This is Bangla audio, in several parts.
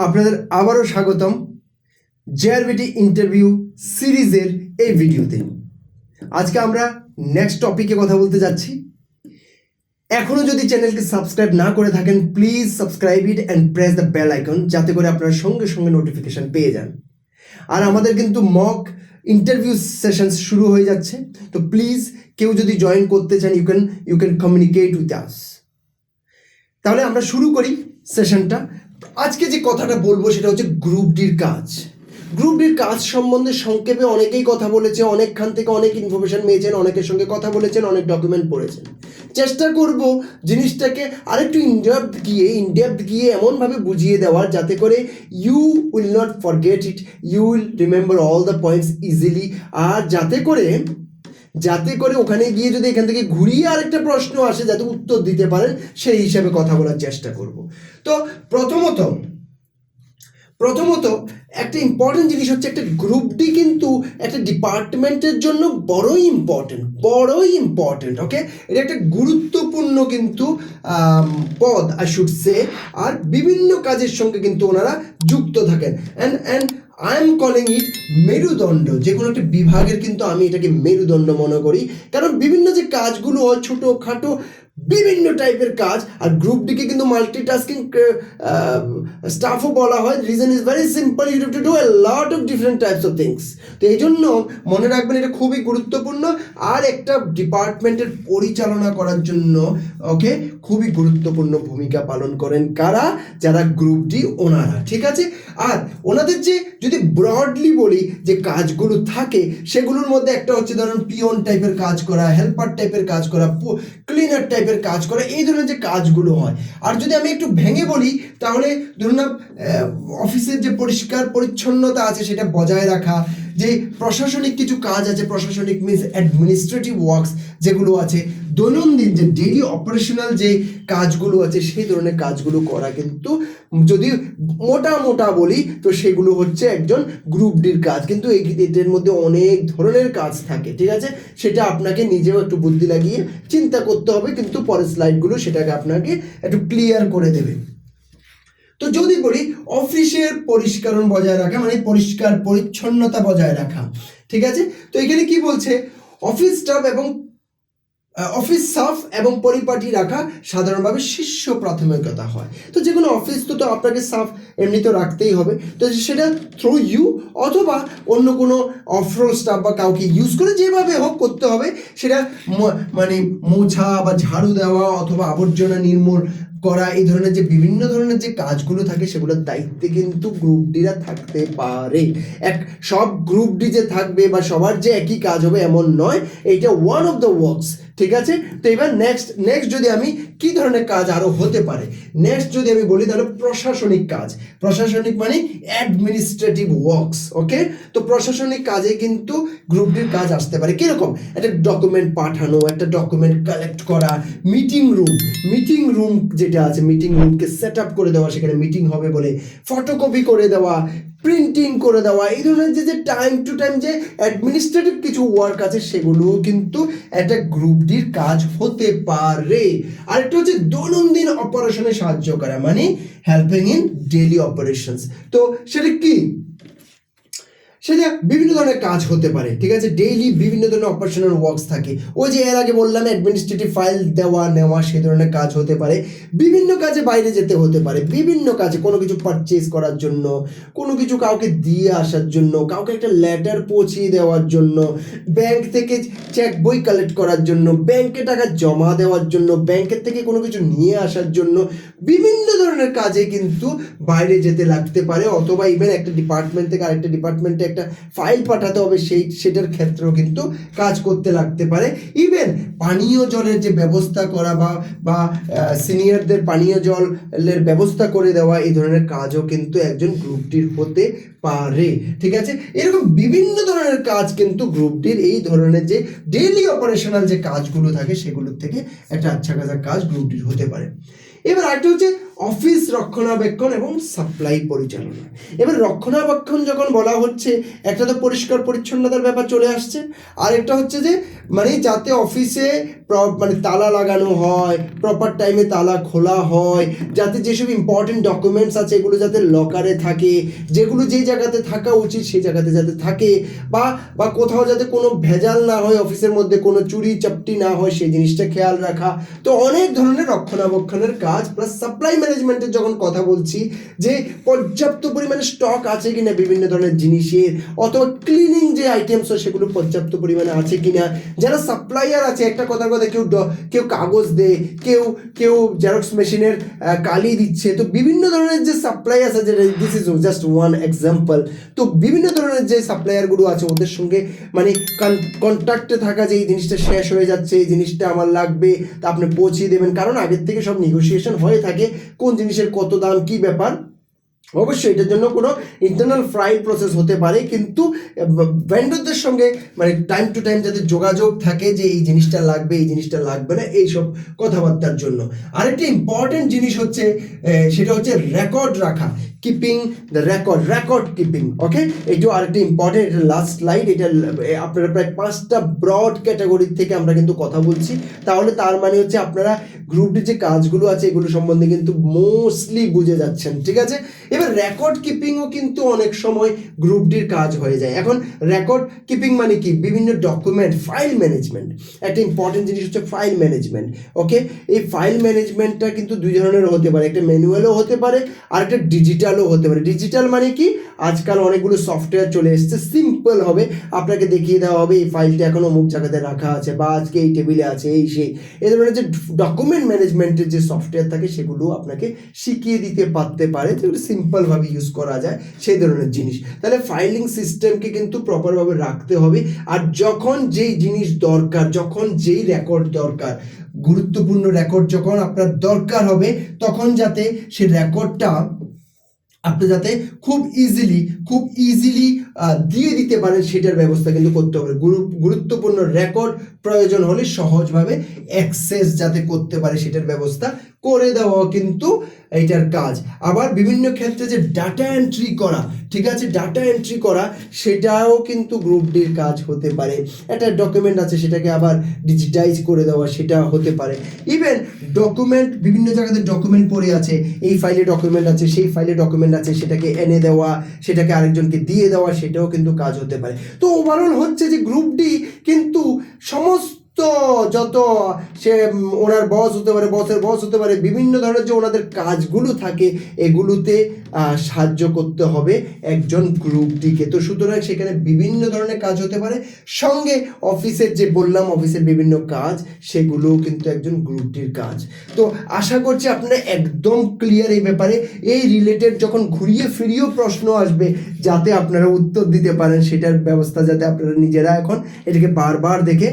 আপনাদের আবারও স্বাগতম জেআরবিটি ইন্টারভিউ সিরিজের এই ভিডিওতে। আজকে আমরা নেক্সট টপিকে কথা বলতে যাচ্ছি। এখনও যদি চ্যানেলকে সাবস্ক্রাইব না করে থাকেন, please subscribe it and press the bell icon, যাতে করে আপনারা সঙ্গে সঙ্গে নোটিফিকেশান পেয়ে যান। আর আমাদের কিন্তু মক ইন্টারভিউ সেশনস শুরু হয়ে যাচ্ছে, তো প্লিজ কেউ যদি জয়েন করতে চান you can communicate with us. তাহলে আমরা শুরু করি সেশনটা। আজকে যে কথাটা বলবো সেটা হচ্ছে গ্রুপ ডির কাজ। গ্রুপ ডির কাজ সম্বন্ধে সংক্ষেপে অনেকেই কথা বলেছে, অনেকখান থেকে অনেক ইনফরমেশন পেয়েছেন, অনেকের সঙ্গে কথা বলেছেন, অনেক ডকুমেন্ট পড়েছেন। চেষ্টা করব জিনিসটাকে আরেকটু ইনডেপথ গিয়ে এমনভাবে বুঝিয়ে দেওয়ার যাতে করে you will not forget it, you will remember all the points easily. আর যাতে করে ওখানে গিয়ে যদি এখান থেকে ঘুরিয়ে আরেকটা প্রশ্ন আসে যাতে উত্তর দিতে পারেন, সেই হিসাবে কথা বলার চেষ্টা করব। তো প্রথমত একটা ইম্পর্টেন্ট জিনিস হচ্ছে, একটা গ্রুপ ডি কিন্তু একটা ডিপার্টমেন্টের জন্য বড়ই ইম্পর্টেন্ট। ওকে, এটা একটা গুরুত্বপূর্ণ কিন্তু পদ আই শুড সে। আর বিভিন্ন কাজের সঙ্গে কিন্তু ওনারা যুক্ত থাকেন। অ্যান্ড আই এম কলিং ইট মেরুদণ্ড। যে কোনো একটা বিভাগের কিন্তু আমি এটাকে মেরুদণ্ড মনে করি, কারণ বিভিন্ন যে কাজগুলো হয় ছোটোখাটো বিভিন্ন টাইপের কাজ। আর গ্রুপ ডিকে কিন্তু মাল্টিটাস্কিং স্টাফও বলা হয়। Reason is very simple, you have to do a lot of different types of things. তো এই জন্য মনে রাখবেন এটা খুবই গুরুত্বপূর্ণ। আর একটা ডিপার্টমেন্টের পরিচালনা করার জন্য ওকে খুবই গুরুত্বপূর্ণ ভূমিকা পালন করেন কারা? যারা গ্রুপ ডি ওনারা, ঠিক আছে। আর ওনাদের যে যদি ব্রডলি বলি যে কাজগুলো থাকে, সেগুলোর মধ্যে একটা হচ্ছে ধরুন পিয়ন টাইপের কাজ করা, হেল্পার টাইপের কাজ করা, ক্লিনার টাইপের কাজ করা, এই ধরনের যে কাজগুলো হয়। আর যদি আমি একটু ভেঙে বলি তাহলে ধরুন না, অফিসের যে পরিষ্কার পরিচ্ছন্নতা আছে সেটা বজায় রাখা, যে প্রশাসনিক কিছু কাজ আছে, প্রশাসনিক মিনস অ্যাডমিনিস্ট্রেটিভ ওয়ার্কস যেগুলো আছে, দৈনন্দিন যে ডেইলি অপারেশনাল যে কাজগুলো আছে, সেই ধরনের কাজগুলো করা কিন্তু যদি মোটা বলি তো সেগুলো হচ্ছে একজন গ্রুপ ডির কাজ। কিন্তু এদের মধ্যে অনেক ধরনের কাজ থাকে, ঠিক আছে। সেটা আপনাকে নিজেও একটু বুদ্ধি লাগিয়ে চিন্তা করতে হবে, কিন্তু পরের স্লাইডগুলো সেটাকে আপনাকে একটু ক্লিয়ার করে দেবে। তো যদি বলি অফিসের পরিষ্কারণ বজায় রাখা, মানে পরিষ্কার পরিচ্ছন্নতা বজায় রাখা, ঠিক আছে। তো এখানে কি বলছে, অফিস সাফ এবং পরিপাটি রাখা সাধারণভাবে শীর্ষ প্রাথমিকতা হয়। তো যে কোনো অফিস তো আপনাকে সাফ এমনি তো রাখতেই হবে। তো সেটা থ্রু ইউ অথবা অন্য কোনো অফরোল স্টাফ বা কাউকে ইউজ করে যেভাবে হোক করতে হবে। সেটা মানে মোছা বা ঝাড়ু দেওয়া অথবা আবর্জনা নির্মূল করা, এই ধরনের যে বিভিন্ন ধরনের যে কাজগুলো থাকে সেগুলোর দায়িত্বে কিন্তু গ্রুপ ডিরা থাকতে পারে। সব গ্রুপ ডি যে থাকবে বা সবার যে একই কাজ হবে এমন নয়, এইটা ওয়ান অফ দ্য ওয়ার্কস, ঠিক আছে। তো এবার নেক্সট যদি আমি কি ধরনের কাজ আরো হতে পারে, নেক্সট যদি আমি বলি তাহলে প্রশাসনিক কাজ। প্রশাসনিক মানে অ্যাডমিনিস্ট্রেটিভ ওয়ার্কস, ওকে। তো প্রশাসনিক কাজে কিন্তু গ্রুপ ডির কাজ আসতে পারে। কিরকম? একটা ডকুমেন্ট পাঠানো, একটা ডকুমেন্ট কালেক্ট করা, মিটিং রুম যেটা আছে, মিটিং রুমকে সেট আপ করে দেওয়া, সেখানে মিটিং হবে বলে ফটোকপি করে দেওয়া, প্রিন্টিং করে দেওয়া, এই ধরনের যে টাইম টু টাইম যে অ্যাডমিনিস্ট্রেটিভ কিছু ওয়ার্ক আছে সেগুলোও কিন্তু একটা গ্রুপ ডির কাজ হতে পারে। আর একটা হচ্ছে দৈনন্দিন অপারেশনে সাহায্য করা, মানে হেল্পিং ইন ডেইলি অপারেশনস। তো সেটা কি? সেটা বিভিন্ন ধরনের কাজ হতে পারে, ঠিক আছে। ডেইলি বিভিন্ন ধরনের অপারেশনাল ওয়ার্কস থাকে। ওই যে এর আগে বললাম অ্যাডমিনিস্ট্রেটিভ ফাইল দেওয়া নেওয়া, সেই ধরনের কাজ হতে পারে। বিভিন্ন কাজে বাইরে যেতে হতে পারে, বিভিন্ন কাজে কোনো কিছু পারচেজ করার জন্য, কোনো কিছু কাউকে দিয়ে আসার জন্য, কাউকে একটা লেটার পৌঁছিয়ে দেওয়ার জন্য, ব্যাংক থেকে চেক বই কালেক্ট করার জন্য, ব্যাংকে টাকা জমা দেওয়ার জন্য, ব্যাংকের থেকে কোনো কিছু নিয়ে আসার জন্য, বিভিন্ন ধরনের কাজে কিন্তু বাইরে যেতে লাগতে পারে। অথবা ইভেন একটা ডিপার্টমেন্ট থেকে আরেকটা ডিপার্টমেন্টে একটা ফাইল পাঠাতে হবে, সেটার ক্ষেত্রেও কিন্তু কাজ করতে লাগতে পারে। ইভেন পানীয় জলের যে ব্যবস্থা করা বা সিনিয়রদের পানীয় জলের ব্যবস্থা করে দেওয়া, এই ধরনের কাজও কিন্তু একজন গ্রুপ ডির হতে পারে, ঠিক আছে। এরকম বিভিন্ন ধরনের কাজ কিন্তু গ্রুপ ডির, এই ধরনের যে ডেইলি অপারেশনাল যে কাজগুলো থাকে সেগুলোর থেকে একটা আচ্ছা কাজ গ্রুপ ডির হতে পারে। এবার আরেকটা হচ্ছে অফিস রক্ষণাবেক্ষণ এবং সাপ্লাই পরিচালনা। এবার রক্ষণাবেক্ষণ যখন বলা হচ্ছে, একটা তো পরিষ্কার পরিচ্ছন্নতার ব্যাপার চলে আসছে, আর একটা হচ্ছে যে মানে যাতে অফিসে মানে তালা লাগানো হয়, প্রপার টাইমে তালা খোলা হয়, যাতে যেসব ইম্পর্টেন্ট ডকুমেন্টস আছে এগুলো যাতে লকারে থাকে, যেগুলো যেই জায়গাতে থাকা উচিত সেই জায়গাতে যাতে থাকে, বা কোথাও যাতে কোনো ভেজাল না হয়, অফিসের মধ্যে কোনো চুরি চাপটি না হয়, সেই জিনিসটা খেয়াল রাখা। তো অনেক ধরনের রক্ষণাবেক্ষণের কাজ, প্লাস সাপ্লাই ম্যানেজমেন্টের যখন কথা বলছি যে পর্যাপ্ত পরিমাণে স্টক আছে কিনা বিভিন্ন ধরনের জিনিসের, অথবা ক্লিনিং যে আইটেমস হয় সেগুলো পর্যাপ্ত পরিমাণে আছে কিনা। যারা সাপ্লাইয়ার আছে, একটা কথা কেউ কাগজ দেয়, কেউ জেরক্স মেশিনের কালি দিচ্ছে, তো বিভিন্ন ধরনের যে সাপ্লাইয়ার্স আছে, this is just one example. তো বিভিন্ন ধরনের যে সাপ্লাইয়ারগুলো আছে ওদের সঙ্গে মানে কন্ট্যাক্টে থাকা, যে এই জিনিসটা শেষ হয়ে যাচ্ছে, এই জিনিসটা আমার লাগবে, তা আপনি পৌঁছিয়ে দেবেন, কারণ আগের থেকে সব নেগোসিয়েশন হয়ে থাকে কোন জিনিসের কত দাম, কি ব্যাপার। অবশ্যই এটার জন্য কোনো ইন্টারনাল ফ্রাইড প্রসেস হতে পারে, কিন্তু ভেন্ডরদের সঙ্গে মানে টাইম টু টাইম যাতে যোগাযোগ থাকে যে এই জিনিসটা লাগবে, এই জিনিসটা লাগবে না, এইসব কথাবার্তার জন্য। আরেকটি ইম্পর্টেন্ট জিনিস হচ্ছে সেটা হচ্ছে রেকর্ড রাখা, কিপিং দ্য রেকর্ড কিপিং। ওকে, এইটাও আরেকটি ইম্পর্টেন্ট, এটা লাস্ট স্লাইড। এটা আপনারা প্রায় 5টা ব্রড ক্যাটাগরির থেকে আমরা কিন্তু কথা বলছি, তাহলে তার মানে হচ্ছে আপনারা গ্রুপটির যে কাজগুলো আছে এগুলো সম্বন্ধে কিন্তু মোস্টলি বুঝে যাচ্ছেন, ঠিক আছে। এবার রেকর্ড কিপিংও কিন্তু অনেক সময় গ্রুপ ডির কাজ হয়ে যায়। এখন রেকর্ড কিপিং মানে কি, বিভিন্ন ডকুমেন্ট, ফাইল ম্যানেজমেন্ট। একটা ইম্পর্টেন্ট জিনিস হচ্ছে ফাইল ম্যানেজমেন্ট। ওকে, এই ফাইল ম্যানেজমেন্টটা কিন্তু দুই ধরনের হতে পারে, একটা ম্যানুয়ালও হতে পারে আর একটা ডিজিটালও হতে পারে। ডিজিটাল মানে কি, আজকাল অনেকগুলো সফটওয়্যার চলে এসছে, সিম্পল হবে, আপনাকে দেখিয়ে দেওয়া হবে এই ফাইলটা এখন অমুক জায়গাতে রাখা আছে, বা আজকে এই টেবিলে আছে, এই সেই। এই ধরনের যে ডকুমেন্ট ম্যানেজমেন্টের যে সফটওয়্যার থাকে সেগুলো আপনাকে শিখিয়ে দিতে পারতে পারে, যেগুলো সিম্পলভাবে ইউজ করা যায়, সেই ধরনের জিনিস। তাহলে ফাইলিং সিস্টেমকে কিন্তু প্রপারভাবে রাখতে হবে। আর যখন যেই জিনিস দরকার, যখন যেই রেকর্ড দরকার, গুরুত্বপূর্ণ রেকর্ড যখন আপনার দরকার হবে, তখন যাতে সেই রেকর্ডটা আপনি যাতে খুব ইজিলি দিয়ে দিতে পারেন, সেটার ব্যবস্থা কিন্তু করতে হবে। গুরুত্বপূর্ণ রেকর্ড প্রয়োজন হলে সহজভাবে অ্যাক্সেস যাতে করতে পারে সেটার ব্যবস্থা করে দেওয়া কিন্তু এইটার কাজ। আবার বিভিন্ন ক্ষেত্রে যে ডাটা এন্ট্রি করা, ঠিক আছে, ডাটা এন্ট্রি করা সেটাও কিন্তু গ্রুপ ডির কাজ হতে পারে। একটা ডকুমেন্ট আছে সেটাকে আবার ডিজিটাইজ করে দেওয়া, সেটা হতে পারে। ইভেন ডকুমেন্ট, বিভিন্ন জায়গাতে ডকুমেন্ট পড়ে আছে, এই ফাইলে ডকুমেন্ট আছে, সেই ফাইলে ডকুমেন্ট আছে, সেটাকে এনে দেওয়া, সেটাকে আরেকজনকে দিয়ে দেওয়া, সেটাও কিন্তু কাজ হতে পারে। তো ওভারঅল হচ্ছে যে গ্রুপ ডি কিন্তু সমস্ত যত সে ওনার বস হতে পারে, বসের বস হতে পারে, বিভিন্ন ধরনের যে ওনাদের কাজগুলো থাকে এগুলোতে সাহায্য করতে হবে একজন গ্রুপ ডিকে। তো সুতরাং সেখানে বিভিন্ন ধরনের কাজ হতে পারে, সঙ্গে অফিসের যে বললাম অফিসের বিভিন্ন কাজ, সেগুলোও কিন্তু একজন গ্রুপ ডির কাজ। তো আশা করছি আপনারা একদম ক্লিয়ার এই ব্যাপারে। এই রিলেটেড যখন ঘুরিয়ে ফিরিয়েও প্রশ্ন আসবে, যাতে আপনারা উত্তর দিতে পারেন, সেটার ব্যবস্থা যাতে আপনারা নিজেরা এখন এটাকে বারবার দেখে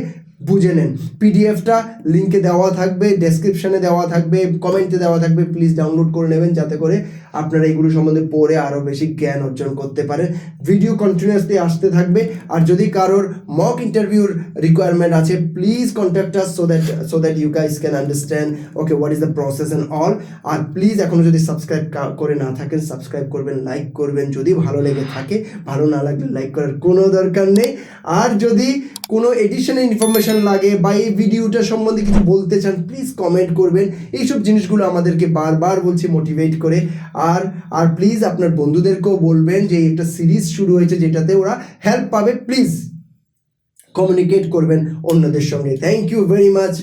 বুঝে নেন। পিডিএফটা লিঙ্কে দেওয়া থাকবে, ডেসক্রিপশানে দেওয়া থাকবে, কমেন্টে দেওয়া থাকবে, প্লিজ ডাউনলোড করে নেবেন, যাতে করে আপনারা এগুলো সম্বন্ধে পড়ে আরও বেশি জ্ঞান অর্জন করতে পারেন। ভিডিও কন্টিনিউয়াসলি আসতে থাকবে। আর যদি কারোর মক ইন্টারভিউর রিকোয়ারমেন্ট আছে, please contact us so that you guys can understand okay what is the process and all. আর প্লিজ এখনও যদি সাবস্ক্রাইব করে না থাকেন, সাবস্ক্রাইব করবেন, লাইক করবেন যদি ভালো লেগে থাকে। ভালো না লাগলে লাইক করার কোনো দরকার নেই। আর যদি কোনো এডিশনাল ইনফরমেশন লাগে বা এই ভিডিওটা সম্বন্ধে কিছু বলতে চান, প্লিজ কমেন্ট করবেন। এইসব জিনিসগুলো আমাদেরকে বারবার বলছি মোটিভেট করে। আর প্লিজ আপনার বন্ধুদেরকেও বলবেন যে একটা সিরিজ শুরু হয়েছে যেটাতে ওরা হেল্প পাবে, প্লিজ কমিউনিকেট করবেন অন্যদের সঙ্গে। Thank you very much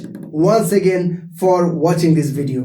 once again for watching this video.